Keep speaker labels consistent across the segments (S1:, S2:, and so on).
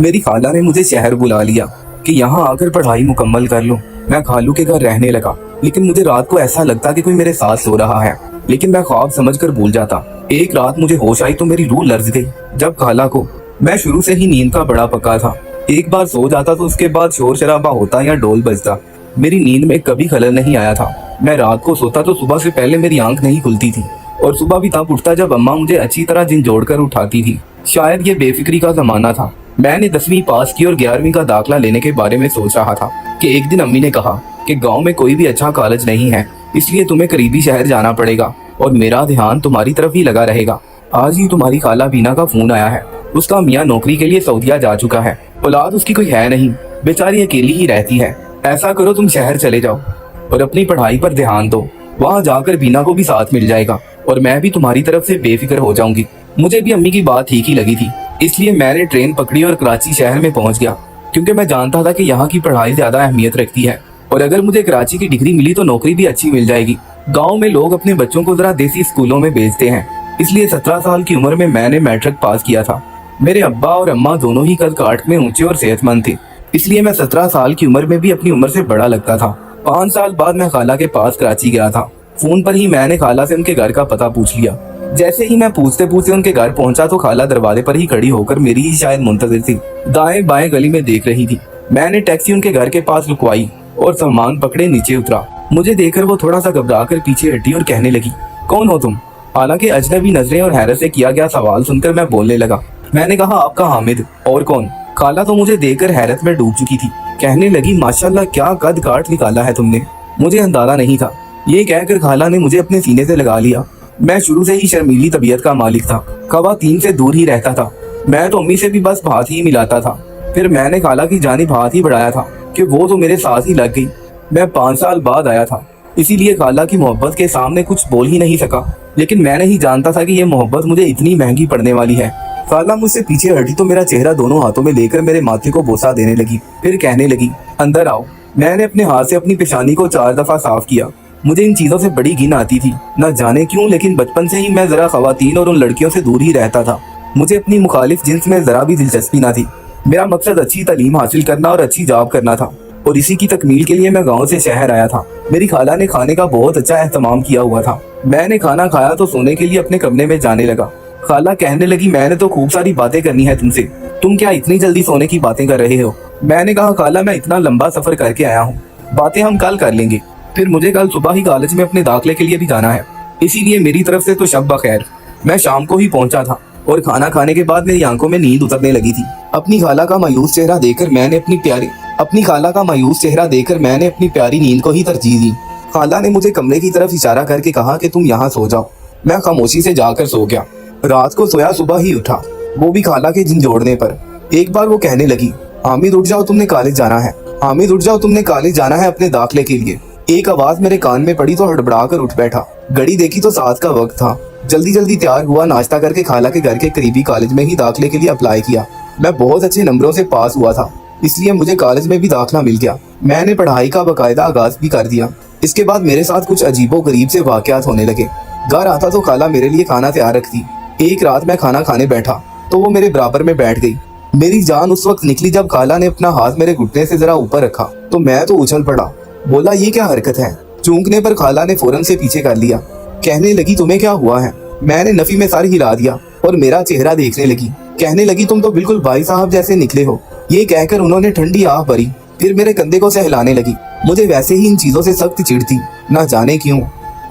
S1: मेरी खाला ने मुझे शहर बुला लिया कि यहाँ आकर पढ़ाई मुकम्मल कर लूं। मैं खालू के घर रहने लगा, लेकिन मुझे रात को ऐसा लगता कि कोई मेरे साथ सो रहा है, लेकिन मैं ख्वाब समझकर भूल जाता। एक रात मुझे होश आई तो मेरी रूह लर्ज गई। जब खाला को, मैं शुरू से ही नींद का बड़ा पक्का था, एक बार सो जाता तो उसके बाद शोर शराबा होता या ढोल बजता। मेरी नींद में कभी खलल नहीं आया था। मैं रात को सोता तो सुबह से पहले मेरी आंख नहीं खुलती थी, और सुबह भी तब उठता जब अम्मा मुझे अच्छी तरह झिंझोड़ कर उठाती थी। शायद ये बेफिक्री का जमाना था। मैंने 10वीं पास की और 11वीं का दाखिला लेने के बारे में सोच रहा था कि एक दिन अम्मी ने कहा कि गांव में कोई भी अच्छा कॉलेज नहीं है, इसलिए तुम्हें करीबी शहर जाना पड़ेगा और मेरा ध्यान तुम्हारी तरफ ही लगा रहेगा। आज ही तुम्हारी खाला बीना का फोन आया है। उसका मियाँ नौकरी के लिए सऊदीया जा चुका है, औलाद उसकी कोई है नहीं, बेचारी अकेली ही रहती है। ऐसा करो तुम शहर चले जाओ और अपनी पढ़ाई पर ध्यान दो। वहाँ जाकर बीना को भी साथ मिल जाएगा और मैं भी तुम्हारी तरफ से बेफिक्र हो जाऊंगी। मुझे भी अम्मी की बात ठीक ही लगी थी, इसलिए मैंने ट्रेन पकड़ी और कराची शहर में पहुंच गया, क्योंकि मैं जानता था कि यहाँ की पढ़ाई ज्यादा अहमियत रखती है और अगर मुझे कराची की डिग्री मिली तो नौकरी भी अच्छी मिल जाएगी। गाँव में लोग अपने बच्चों को जरा देसी स्कूलों में भेजते हैं, इसलिए 17 साल की उम्र में मैंने मैट्रिक पास किया था। मेरे अब्बा और अम्मा दोनों ही कद काठ में ऊंचे और सेहतमंद थे, इसलिए मैं 17 साल की उम्र में भी अपनी उम्र से बड़ा लगता था। 5 साल बाद मैं खाला के पास कराची गया था। फोन पर ही मैंने खाला से उनके घर का पता पूछ लिया। जैसे ही मैं पूछते पूछते उनके घर पहुंचा तो खाला दरवाजे पर ही खड़ी होकर मेरी ही शायद मुंतजिर थी। दाएं बाएं गली में देख रही थी। मैंने टैक्सी उनके घर के पास रुकवाई और सामान पकड़े नीचे उतरा। मुझे देखकर वो थोड़ा सा घबरा कर पीछे हटी और कहने लगी, कौन हो तुम? हालांकि अजनबी नजरें और हैरत से किया गया सवाल सुनकर मैं बोलने लगा। मैंने कहा, आपका हामिद। और कौन? खाला तो मुझे देखकर हैरत में डूब चुकी थी। कहने लगी, माशाल्लाह क्या कद काट निकाला है तुमने, मुझे अंदाजा नहीं था। ये कहकर खाला ने मुझे अपने सीने से लगा लिया। मैं शुरू से ही शर्मीली तबीयत का मालिक था, खवातीन से दूर ही रहता था। मैं तो अम्मी से भी बस हाथ ही मिलाता था। फिर मैंने खाला की जानिब हाथ ही बढ़ाया था कि वो तो मेरे साथ ही लग गई। मैं 5 साल बाद आया था, इसीलिए खाला की मोहब्बत के सामने कुछ बोल ही नहीं सका, लेकिन मैं नहीं जानता था कि ये मोहब्बत मुझे इतनी महंगी पड़ने वाली है। खाला मुझसे पीछे हटी तो मेरा चेहरा दोनों हाथों में लेकर मेरे माथे को बोसा देने लगी। फिर कहने लगी, अंदर आओ। मैंने अपने हाथ से अपनी पेशानी को 4 दफा साफ किया। मुझे इन चीजों से बड़ी घिन आती थी, न जाने क्यों, लेकिन बचपन से ही मैं जरा खवातीन और उन लड़कियों से दूर ही रहता था। मुझे अपनी मुखालिफ जिन्स में जरा भी दिलचस्पी न थी। मेरा मकसद अच्छी तालीम हासिल करना और अच्छी जॉब करना था, और इसी की तकमील के लिए मैं गाँव से शहर आया था। मेरी खाला ने खाने का बहुत अच्छा एहतमाम किया हुआ था। मैंने खाना खाया तो सोने के लिए अपने कमरे में जाने लगा। खाला कहने लगी, मैंने तो खूब सारी बातें करनी है तुमसे, तुम क्या इतनी जल्दी सोने की बातें कर रहे हो? मैंने कहा, खाला मैं इतना लंबा सफर करके आया हूँ, बातें हम कल कर लेंगे। फिर मुझे कल सुबह ही कॉलेज में अपने दाखिले के लिए भी जाना है, इसीलिए मेरी तरफ से तो शब बखैर। मैं शाम को ही पहुंचा था और खाना खाने के बाद मेरी आंखों में नींद उतरने लगी थी। अपनी खाला का मायूस चेहरा देखकर मैंने अपनी प्यारी नींद को ही तरजीह दी। खाला ने मुझे कमरे की तरफ इशारा करके कहा कि तुम यहाँ सो जाओ। मैं खामोशी से जाकर सो गया। रात को सोया, सुबह ही उठा, वो भी खाला के झिंझोड़ने पर। एक बार वो कहने लगी, हामिद उठ जाओ, तुमने कॉलेज जाना है। हामिद उठ जाओ, तुमने कॉलेज जाना है अपने दाखिले के लिए। एक आवाज मेरे कान में पड़ी तो हड़बड़ा कर उठ बैठा। घड़ी देखी तो 7 का वक्त था। जल्दी जल्दी तैयार हुआ, नाश्ता करके खाला के घर के करीबी कॉलेज में ही दाखिले के लिए अप्लाई किया। मैं बहुत अच्छे नंबरों से पास हुआ था, इसलिए मुझे कॉलेज में भी दाखिला मिल गया। मैंने पढ़ाई का बाकायदा आगाज भी कर दिया। इसके बाद मेरे साथ कुछ अजीबो गरीब से वाकयात होने लगे। घर आता तो खाला मेरे लिए खाना तैयार रखती। एक रात मैं खाना खाने बैठा तो वो मेरे बराबर में बैठ गई। मेरी जान उस वक्त निकली जब खाला ने अपना हाथ मेरे घुटने से जरा ऊपर रखा तो मैं तो उछल पड़ा। बोला, ये क्या हरकत है? चूकने पर खाला ने फौरन से पीछे कर लिया। कहने लगी, तुम्हें क्या हुआ है? मैंने नफी में सर हिला दिया और मेरा चेहरा देखने लगी। कहने लगी, तुम तो बिल्कुल भाई साहब जैसे निकले हो। ये कहकर उन्होंने ठंडी आह भरी, फिर मेरे कंधे को सहलाने लगी। मुझे वैसे ही इन चीजों से सख्त चिढ़ थी, ना जाने क्यों,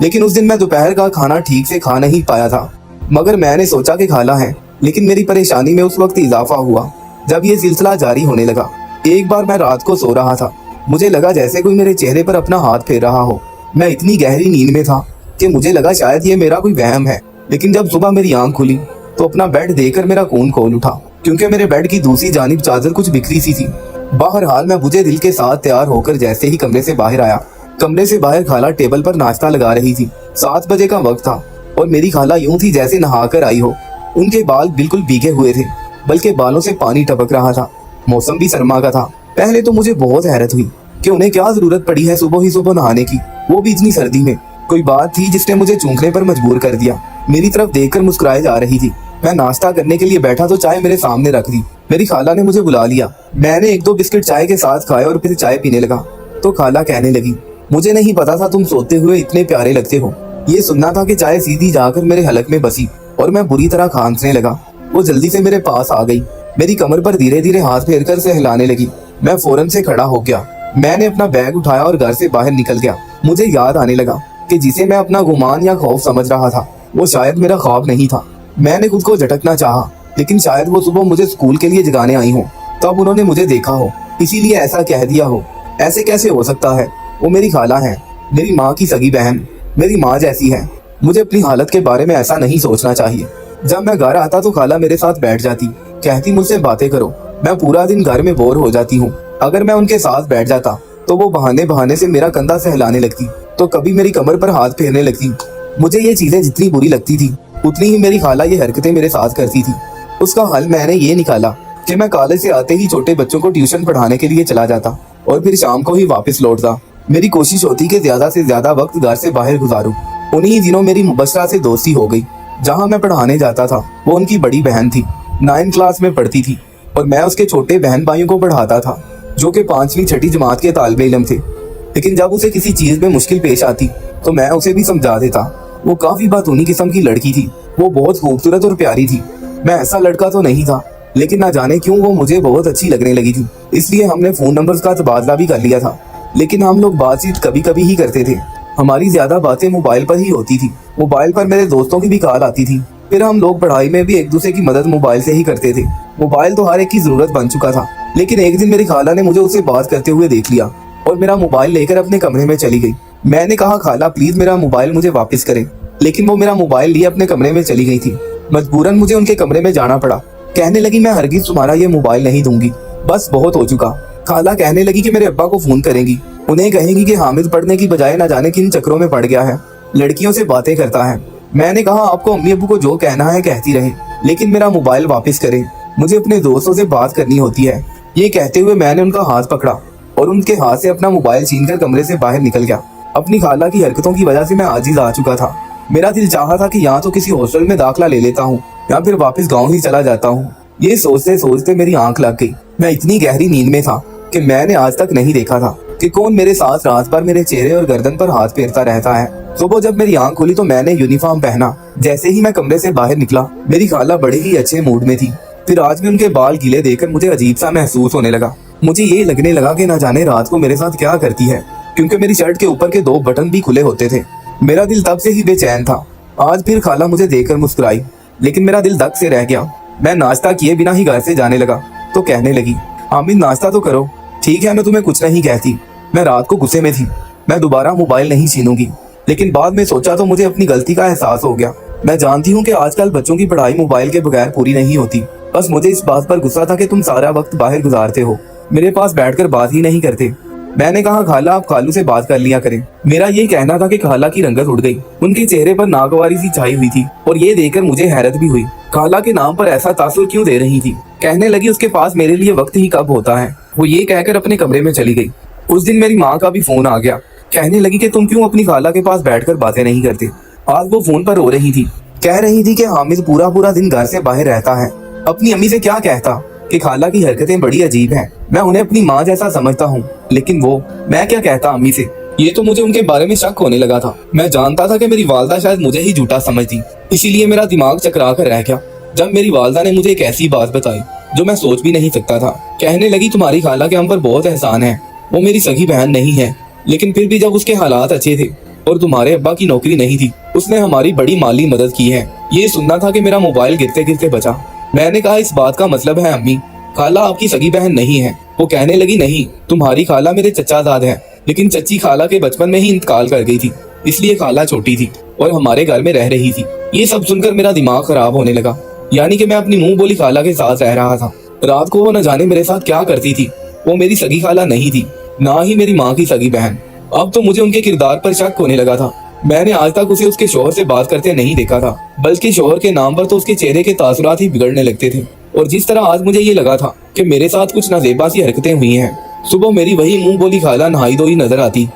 S1: लेकिन उस दिन मैं दोपहर का खाना ठीक से खा नहीं पाया था। मगर मैंने सोचा कि खाला है, लेकिन मेरी परेशानी में उस वक्त इजाफा हुआ जब ये सिलसिला जारी होने लगा। एक बार मैं रात को सो रहा था, मुझे लगा जैसे कोई मेरे चेहरे पर अपना हाथ फेर रहा हो। मैं इतनी गहरी नींद में था कि मुझे लगा शायद ये मेरा कोई वहम है, लेकिन जब सुबह मेरी आंख खुली तो अपना बेड देखकर मेरा खून खोल उठा, क्योंकि मेरे बेड की दूसरी जानिब चादर कुछ बिखरी सी थी। बहरहाल मैं बुझे दिल के साथ तैयार होकर जैसे ही कमरे से बाहर आया, कमरे से बाहर खाला टेबल पर नाश्ता लगा रही थी। 7 बजे का वक्त था और मेरी खाला यूं थी जैसे नहा कर आई हो। उनके बाल बिल्कुल भीगे हुए थे, बल्कि बालों से पानी टपक रहा था। मौसम भी सरमा का था। पहले तो मुझे बहुत हैरत हुई कि उन्हें क्या जरूरत पड़ी है सुबह ही सुबह नहाने की, वो भी इतनी सर्दी में। कोई बात थी जिसने मुझे चूकने पर मजबूर कर दिया। मेरी तरफ देखकर मुस्कुराए जा रही थी। मैं नाश्ता करने के लिए बैठा तो चाय मेरे सामने रख दी। मेरी खाला ने मुझे बुला लिया। मैंने 1-2 बिस्किट चाय के साथ खाए और फिर चाय पीने लगा तो खाला कहने लगी, मुझे नहीं पता था तुम सोते हुए इतने प्यारे लगते हो। ये सुनना था कि चाय सीधी जाकर मेरे हलक में बसी और मैं बुरी तरह खांसने लगा। वो जल्दी से मेरे पास आ गई, मेरी कमर पर धीरे धीरे हाथ फेरकर से हिलाने लगी। मैं फौरन से खड़ा हो गया। मैंने अपना बैग उठाया और घर से बाहर निकल गया। मुझे याद आने लगा कि जिसे मैं अपना गुमान या खौफ समझ रहा था वो शायद मेरा ख्वाब नहीं था। मैंने खुद को झटकना चाहा, लेकिन शायद वो सुबह मुझे स्कूल के लिए जगाने आई हो, तब उन्होंने मुझे देखा हो, इसीलिए ऐसा कह दिया हो। ऐसे कैसे हो सकता है? वो मेरी खाला है, मेरी माँ की सगी बहन, मेरी माँ जैसी है। मुझे अपनी हालत के बारे में ऐसा नहीं सोचना चाहिए। जब मैं घर आता तो खाला मेरे साथ बैठ जाती, कहती मुझसे बातें करो। मैं पूरा दिन घर में बोर हो जाती हूँ। अगर मैं उनके साथ बैठ जाता तो वो बहाने बहाने से मेरा कंधा सहलाने लगती, तो कभी मेरी कमर पर हाथ फेरने लगती। मुझे ये चीजें जितनी बुरी लगती थी उतनी ही मेरी खाला ये हरकतें मेरे साथ करती थी। उसका हल मैंने ये निकाला कि मैं कॉलेज से आते ही छोटे बच्चों को ट्यूशन पढ़ाने के लिए चला जाता और फिर शाम को ही वापस लौटता। मेरी कोशिश होती कि ज्यादा से ज्यादा वक्त घर से बाहर गुजारूं। उन्हीं दिनों मेरी मुबशरा से दोस्ती हो गई। जहाँ मैं पढ़ाने जाता था वो उनकी बड़ी बहन थी, 9th क्लास में पढ़ती थी और मैं उसके छोटे बहन भाइयों को पढ़ाता था जो कि 5वीं-6ठी जमात के तालिबे इल्म थे। लेकिन जब उसे किसी चीज में मुश्किल पेश आती तो मैं उसे भी समझा देता। वो काफी बातूनी किस्म की लड़की थी। वो बहुत खूबसूरत और प्यारी थी। मैं ऐसा लड़का तो नहीं था, लेकिन ना जाने क्यों वो मुझे बहुत अच्छी लगने लगी थी। इसलिए हमने फोन नंबर्स का तबादला भी कर लिया था। लेकिन हम लोग बातचीत कभी कभी ही करते थे। हमारी ज्यादा बातें मोबाइल पर ही होती थी। मोबाइल पर मेरे दोस्तों की भी कॉल आती थी। फिर हम लोग पढ़ाई में भी एक दूसरे की मदद मोबाइल से ही करते थे। मोबाइल तो हर एक की जरूरत बन चुका था। लेकिन एक दिन मेरी खाला ने मुझे उससे बात करते हुए देख लिया और मेरा मोबाइल लेकर अपने कमरे में चली गई। मैंने कहा, खाला प्लीज मेरा मोबाइल मुझे वापस करें। लेकिन वो मेरा मोबाइल लिए अपने कमरे में चली गई थी। मजबूरन मुझे उनके कमरे में जाना पड़ा। कहने लगी, मैं हरगिज तुम्हारा ये मोबाइल नहीं दूंगी, बस बहुत हो चुका। खाला कहने लगी कि मेरे अब्बा को फोन करेंगी, उन्हें कहेंगी कि हामिद पढ़ने की बजाय ना जाने किन चक्रों में पड़ गया है, लड़कियों से बातें करता है। मैंने कहा, आपको अम्मी अब्बू को जो कहना है कहती रहे, लेकिन मेरा मोबाइल वापस करें, मुझे अपने दोस्तों से बात करनी होती है। ये कहते हुए मैंने उनका हाथ पकड़ा और उनके हाथ से अपना मोबाइल छीनकर कमरे से बाहर निकल गया। अपनी खाला की हरकतों की वजह से मैं आजिज आ चुका था। मेरा दिल चाहा था कि यहाँ तो किसी हॉस्टल में दाखिला ले लेता हूँ या फिर वापस गाँव ही चला जाता हूँ। ये सोचते सोचते मेरी आंख लग गई। मैं इतनी गहरी नींद में था कि मैंने आज तक नहीं देखा था कि कौन मेरे साथ रात भर मेरे चेहरे और गर्दन पर हाथ फेरता रहता है। सुबह जब मेरी आंख खुली तो मैंने यूनिफॉर्म पहना। जैसे ही मैं कमरे से बाहर निकला मेरी खाला बड़े ही अच्छे मूड में थी। फिर आज भी उनके बाल गीले देखकर मुझे अजीब सा महसूस होने लगा। मुझे ये लगने लगा कि ना जाने रात को मेरे साथ क्या करती है, क्योंकि मेरी शर्ट के ऊपर के 2 बटन भी खुले होते थे। मेरा दिल तब से ही बेचैन था। आज फिर खाला मुझे देखकर मुस्कुराई, लेकिन मेरा दिल धक से रह गया। मैं नाश्ता किए बिना ही घर से जाने लगा तो कहने लगी, हामिद नाश्ता तो करो। ठीक है, मैं तुम्हें कुछ नहीं कहती। मैं रात को गुस्से में थी, मैं दोबारा मोबाइल नहीं छीनूंगी। लेकिन बाद में सोचा तो मुझे अपनी गलती का एहसास हो गया। मैं जानती हूँ कि आजकल बच्चों की पढ़ाई मोबाइल के बगैर पूरी नहीं होती। बस मुझे इस बात पर गुस्सा था कि तुम सारा वक्त बाहर गुजारते हो, मेरे पास बैठकर बात ही नहीं करते। मैंने कहा, खाला आप खालू से बात कर लिया करें। मेरा ये कहना था कि खाला की रंगत उड़ गई। उनके चेहरे पर नागवारी सी छाई हुई थी और ये देखकर मुझे हैरत भी हुई। खाला के नाम पर ऐसा तासुर क्यों दे रही थी। कहने लगी, उसके पास मेरे लिए वक्त ही कब होता है। वो ये कहकर अपने कमरे में चली गई। उस दिन मेरी माँ का भी फोन आ गया। कहने लगी कि तुम क्यों अपनी खाला के पास बैठकर बातें नहीं करते। आज वो फोन पर रो रही थी। कह रही थी कि हामिद पूरा पूरा दिन घर से बाहर रहता है। अपनी अम्मी से क्या कहता कि खाला की हरकतें बड़ी अजीब हैं। मैं उन्हें अपनी माँ जैसा समझता हूँ, लेकिन वो मैं क्या कहता अम्मी से। ये तो मुझे उनके बारे में शक होने लगा था। मैं जानता था कि मेरी वालदा शायद मुझे ही झूठा समझती, इसीलिए मेरा दिमाग चकरा कर रह गया जब मेरी वालदा ने मुझे एक ऐसी बात बताई जो मैं सोच भी नहीं सकता था। कहने लगी, तुम्हारी खाला के हम पर बहुत एहसान है। वो मेरी सगी बहन नहीं है, लेकिन फिर भी जब उसके हालात अच्छे थे और तुम्हारे अब्बा की नौकरी नहीं थी, उसने हमारी बड़ी माली मदद की है। ये सुनना था कि मेरा मोबाइल गिरते गिरते बचा। मैंने कहा, इस बात का मतलब है अम्मी खाला आपकी सगी बहन नहीं है। वो कहने लगी, नहीं, तुम्हारी खाला मेरे चचाजाद है, लेकिन चच्ची खाला के बचपन में ही इंतकाल कर गई थी, इसलिए खाला छोटी थी और हमारे घर में रह रही थी। ये सब सुनकर मेरा दिमाग खराब होने लगा। यानी कि मैं अपनी मुंह बोली खाला के साथ रह रहा था। रात को वो न जाने मेरे साथ क्या करती थी। वो मेरी सगी खाला नहीं थी, ना ही मेरी माँ की सगी बहन। अब तो मुझे उनके किरदार पर शक होने लगा था। मैंने आज तक उसे उसके शोहर से बात करते नहीं देखा था, बल्कि शोहर के नाम पर तो उसके चेहरे के तासुरात ही बिगड़ने लगते थे। और जिस तरह आज मुझे ये लगा था कि मेरे साथ कुछ नाजेबा सी हरकतें हुई हैं। सुबह मेरी वही मुंह बोली खाला नहाई धोई नजर आती।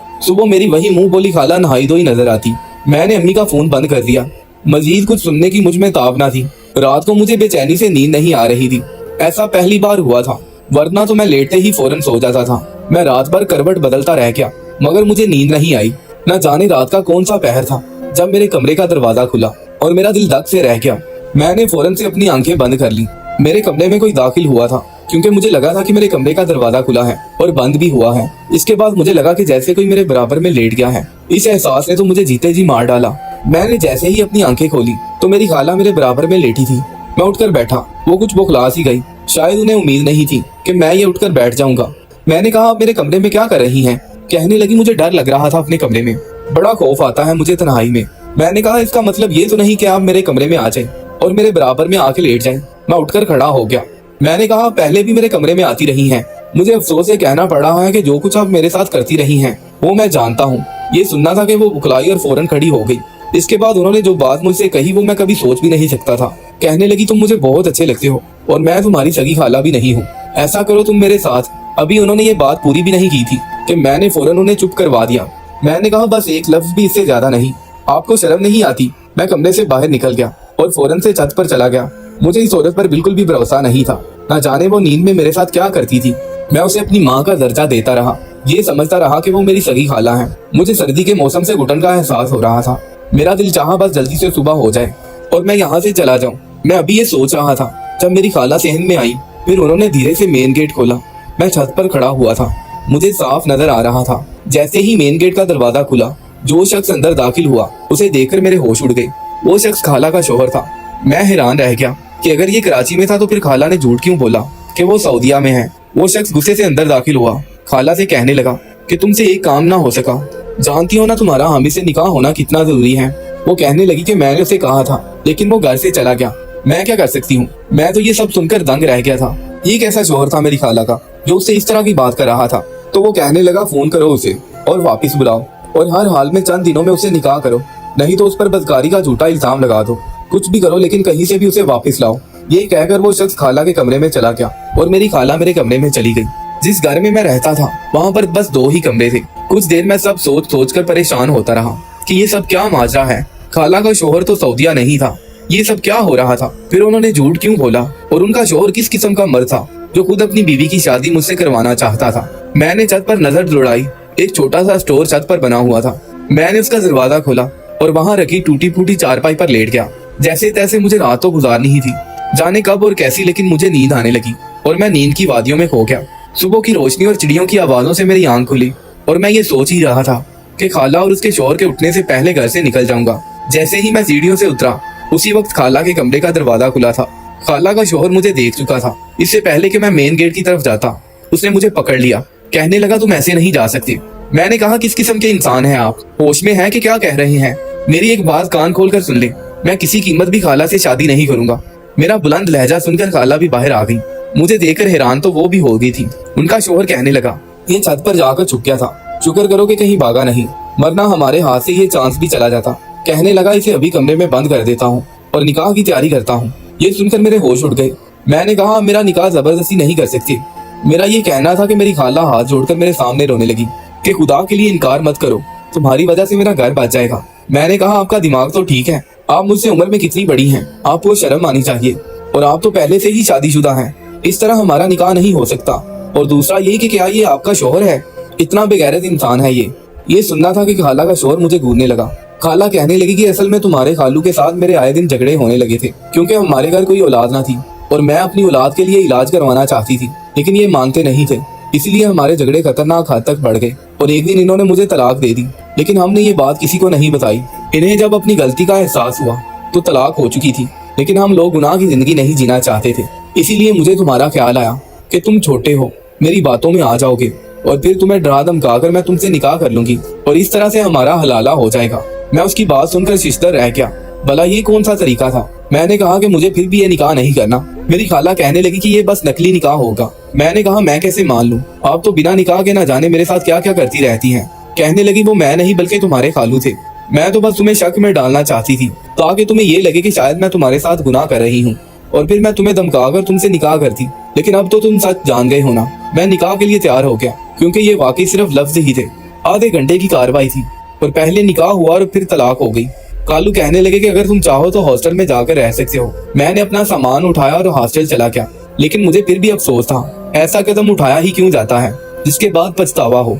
S1: मैंने अम्मी का फोन बंद कर दिया। मजीद कुछ सुनने की मुझ में ताब ना थी। रात को मुझे बेचैनी से नींद नहीं आ रही थी। ऐसा पहली बार हुआ था, वरना तो मैं लेटते ही फौरन सो जाता था। मैं रात भर करवट बदलता रह गया, मगर मुझे नींद नहीं आई। न जाने रात का कौन सा पहर था जब मेरे कमरे का दरवाजा खुला और मेरा दिल धक से रह गया। मैंने फौरन से अपनी आंखें बंद कर ली। मेरे कमरे में कोई दाखिल हुआ था, क्योंकि मुझे लगा था कि मेरे कमरे का दरवाजा खुला है और बंद भी हुआ है। इसके बाद मुझे लगा कि जैसे कोई मेरे बराबर में लेट गया है। इस एहसास ने तो मुझे जीते जी मार डाला। मैंने जैसे ही अपनी आंखें खोली तो मेरी खाला मेरे बराबर में लेटी थी। मैं उठकर बैठा। वो कुछ बौखला सी गई, शायद उन्हें उम्मीद नहीं थी कि मैं ये उठकर बैठ जाऊंगा। मैंने कहा, आप मेरे कमरे में क्या कर रही हैं? कहने लगी, मुझे डर लग रहा था अपने कमरे में, बड़ा खौफ आता है मुझे तन्हाई में। मैंने कहा, इसका मतलब ये तो नहीं कि आप मेरे कमरे में आ जाएं और मेरे बराबर में आके लेट जाएं। मैं उठकर खड़ा हो गया। मैंने कहा, पहले भी मेरे कमरे में आती रही हैं। मुझे अफसोस से कहना पड़ रहा है कि जो कुछ आप मेरे साथ करती रही हैं वो मैं जानता हूँ। ये सुनना था कि वो बुखलाई और फौरन खड़ी हो गई। इसके बाद उन्होंने जो बात मुझसे कही वो मैं कभी सोच भी नहीं सकता था। कहने लगी, तुम मुझे बहुत अच्छे लगते हो और मैं तुम्हारी सगी खाला भी नहीं हूँ, ऐसा करो तुम मेरे साथ। अभी उन्होंने ये बात पूरी भी नहीं की थी कि मैंने फौरन उन्हें चुप करवा दिया। मैंने कहा, बस एक लफ्ज भी, इससे ज्यादा नहीं। आपको शर्म नहीं आती? मैं कमरे से बाहर निकल गया और फौरन से छत पर चला गया। मुझे इस औरत पर बिल्कुल भी भरोसा नहीं था। न जाने वो नींद में मेरे साथ क्या करती थी। मैं उसे अपनी माँ का दर्जा देता रहा, ये समझता रहा कि वो मेरी सगी खाला है। मुझे सर्दी के मौसम से घुटन का एहसास हो रहा था। मेरा दिल चाहा बस जल्दी से सुबह हो जाए और मैं यहाँ से चला जाऊँ। मैं अभी ये सोच रहा था जब मेरी खाला सहन में आई। फिर उन्होंने धीरे से मेन गेट खोला। मैं छत पर खड़ा हुआ था, मुझे साफ नजर आ रहा था। जैसे ही मेन गेट का दरवाजा खुला, जो शख्स अंदर दाखिल हुआ उसे देखकर मेरे होश उड़ गए। वो शख्स खाला का शोहर था। मैं हैरान रह गया कि अगर ये कराची में था तो फिर खाला ने झूठ क्यों बोला कि वो सऊदीया में है। वो शख्स गुस्से से अंदर दाखिल हुआ। खाला से कहने लगा कि तुमसे एक काम ना हो सका। जानती हो ना तुम्हारा हामिद से निकाह होना कितना जरूरी है। वो कहने लगी कि मैंने उसे कहा था, लेकिन वो घर से चला गया। मैं क्या कर सकती हूँ? मैं तो ये सब सुनकर दंग रह गया था। ये कैसा शोहर था मेरी खाला का जो उससे इस तरह की बात कर रहा था। तो वो कहने लगा, फोन करो उसे और वापस बुलाओ और हर हाल में चंद दिनों में उसे निकाह करो, नहीं तो उस पर बदकारी का झूठा इल्जाम लगा दो। कुछ भी करो लेकिन कहीं से भी उसे वापस लाओ। ये कहकर वो शख्स खाला के कमरे में चला गया और मेरी खाला मेरे कमरे में चली गई। जिस घर में मैं रहता था वहाँ पर बस 2 ही कमरे थे। कुछ देर मैं सब सोच कर परेशान होता रहा कि ये सब क्या माजरा है। खाला का शोहर तो सऊदीया नहीं था, ये सब क्या हो रहा था? फिर उन्होंने झूठ क्यों बोला? और उनका शोहर किस किस्म का मर्द था जो खुद अपनी बीवी की शादी मुझसे करवाना चाहता था? मैंने छत पर नजर दौड़ाई। एक छोटा सा स्टोर छत पर बना हुआ था। मैंने उसका दरवाजा खोला और वहाँ रखी टूटी फूटी चारपाई पर लेट गया। जैसे तैसे मुझे रात तो गुजारनी ही थी, जाने कब और कैसी, लेकिन मुझे नींद आने लगी और मैं नींद की वादियों में खो गया। सुबह की रोशनी और चिड़ियों की आवाजों से मेरी आंख खुली और मैं ये सोच ही रहा था कि खाला और उसके शोहर के उठने से पहले घर से निकल जाऊंगा। जैसे ही मैं सीढ़ियों से उतरा, उसी वक्त खाला के कमरे का दरवाजा खुला था। खाला का शोहर मुझे देख चुका था। इससे पहले कि मैं मेन गेट की तरफ जाता, उसने मुझे पकड़ लिया। कहने लगा, तुम ऐसे नहीं जा सकती। मैंने कहा, किस किस्म के इंसान हैं आप? होश में है कि क्या कह रहे हैं? मेरी एक बात कान खोल कर सुन ले, मैं किसी कीमत भी खाला से शादी नहीं करूंगा। मेरा बुलंद लहजा सुनकर खाला भी बाहर आ गई। मुझे देखकर हैरान तो वो भी हो गई थी। उनका शोहर कहने लगा, ये छत पर जाकर छुप गया था, शुक्र करो कि कहीं भागा नहीं, वरना हमारे हाथ से ये चांस भी चला जाता। कहने लगा, इसे अभी कमरे में बंद कर देता हूँ और निकाह की तैयारी करता हूँ। ये सुनकर मेरे होश उड़ गए। मैंने कहा, मेरा निकाह जबरदस्ती नहीं कर सकती। मेरा ये कहना था कि मेरी खाला हाथ जोड़कर मेरे सामने रोने लगी कि खुदा के लिए इनकार मत करो, तुम्हारी वजह से मेरा घर बच जाएगा। मैंने कहा, आपका दिमाग तो ठीक है, आप मुझसे उम्र में कितनी बड़ी हैं, आपको शर्म आनी चाहिए और आप तो पहले से ही शादीशुदा हैं। इस तरह हमारा निकाह नहीं हो सकता। और दूसरा ये कि क्या ये आपका शोहर है? इतना बेगैरत इंसान है ये सुनना था कि खाला का शोहर मुझे घूरने लगा। खाला कहने लगी कि असल में तुम्हारे खालू के साथ मेरे आए दिन झगड़े होने लगे थे, क्योंकि हमारे घर कोई औलाद ना थी और मैं अपनी औलाद के लिए इलाज करवाना चाहती थी, लेकिन ये मानते नहीं थे। इसलिए हमारे झगड़े खतरनाक हद तक बढ़ गए और एक दिन इन्होंने मुझे तलाक दे दी। लेकिन हमने ये बात किसी को नहीं बताई। इन्हें जब अपनी गलती का एहसास हुआ तो तलाक हो चुकी थी, लेकिन हम लोग गुनाह की जिंदगी नहीं जीना चाहते थे। इसीलिए मुझे तुम्हारा ख्याल आया कि तुम छोटे हो, मेरी बातों में आ जाओगे और फिर तुम्हें डरा धमका कर मैं तुमसे निकाह कर लूंगी और इस तरह से हमारा हलाला हो जाएगा। मैं उसकी बात सुनकर शिश्तर रह गया। भला ये कौन सा तरीका था? मैंने कहा कि मुझे फिर भी ये निकाह नहीं करना। मेरी खाला कहने लगी कि ये बस नकली निकाह होगा। मैंने कहा, मैं कैसे मान लूं? आप तो बिना निकाह के ना जाने मेरे साथ क्या क्या करती रहती हैं। कहने लगी, वो मैं नहीं बल्कि तुम्हारे खालू थे। मैं तो बस तुम्हें शक में डालना चाहती थी ताकि तुम्हें ये लगे कि शायद मैं तुम्हारे साथ गुनाह कर रही हूँ और फिर मैं तुम्हें धमका कर तुमसे निकाह करती। लेकिन अब तो तुम सच जान गए हो ना। मैं निकाह के लिए तैयार हो गया क्योंकि ये वाकई सिर्फ लफ्ज ही थे। आधे घंटे की कार्रवाई थी और पहले निकाह हुआ और फिर तलाक हो गई। कालू कहने लगे कि अगर तुम चाहो तो हॉस्टल में जाकर रह सकते हो। मैंने अपना सामान उठाया और हॉस्टल चला गया, लेकिन मुझे फिर भी अफसोस था, ऐसा कदम उठाया ही क्यों जाता है जिसके बाद पछतावा हो।